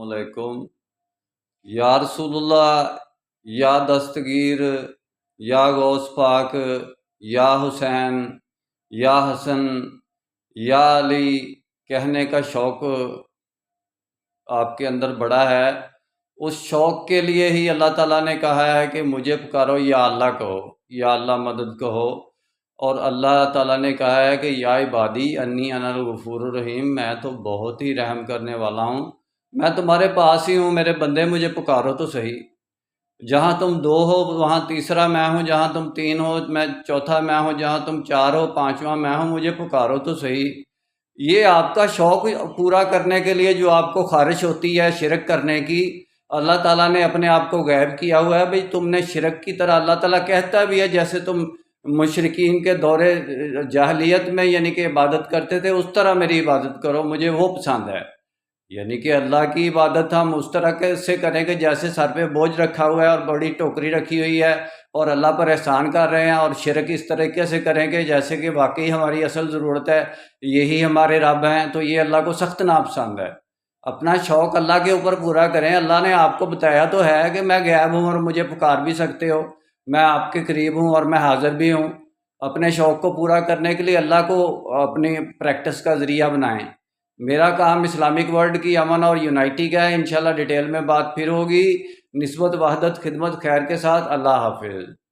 علیکم یا رسول اللہ، یا دستگیر، یا غوث پاک، یا حسین، یا حسن، یا علی کہنے کا شوق آپ کے اندر بڑا ہے۔ اس شوق کے لیے ہی اللہ تعالیٰ نے کہا ہے کہ مجھے پکارو، یا اللہ کہو، یا اللہ مدد کہو۔ اور اللہ تعالیٰ نے کہا ہے کہ یا عبادی انی انا الغفور الرحیم، میں تو بہت ہی رحم کرنے والا ہوں، میں تمہارے پاس ہی ہوں، میرے بندے مجھے پکارو تو صحیح۔ جہاں تم دو ہو وہاں تیسرا میں ہوں، جہاں تم تین ہو میں چوتھا میں ہوں، جہاں تم چار ہو پانچواں میں ہوں، مجھے پکارو تو صحیح۔ یہ آپ کا شوق پورا کرنے کے لیے جو آپ کو خواہش ہوتی ہے شرک کرنے کی، اللہ تعالیٰ نے اپنے آپ کو غائب کیا ہوا ہے۔ بھئی تم نے شرک کی طرح، اللہ تعالیٰ کہتا بھی ہے جیسے تم مشرکین کے دور جاہلیت میں یعنی کہ عبادت کرتے تھے اس طرح میری عبادت کرو، مجھے وہ پسند ہے۔ یعنی کہ اللہ کی عبادت ہم اس طرح سے کریں کہ جیسے سر پہ بوجھ رکھا ہوا ہے اور بڑی ٹوکری رکھی ہوئی ہے اور اللہ پر احسان کر رہے ہیں، اور شرک اس طریقے سے کریں کہ جیسے کہ واقعی ہماری اصل ضرورت ہے، یہی ہمارے رب ہیں، تو یہ اللہ کو سخت ناپسند ہے۔ اپنا شوق اللہ کے اوپر پورا کریں۔ اللہ نے آپ کو بتایا تو ہے کہ میں غائب ہوں اور مجھے پکار بھی سکتے ہو، میں آپ کے قریب ہوں اور میں حاضر بھی ہوں۔ اپنے شوق کو پورا کرنے کے لیے اللہ کو اپنی پریکٹس کا ذریعہ بنائیں۔ میرا کام اسلامک ورلڈ کی امن اور یونائٹی کا ہے۔ انشاءاللہ ڈیٹیل میں بات پھر ہوگی۔ نسبت، وحدت، خدمت، خیر کے ساتھ۔ اللہ حافظ۔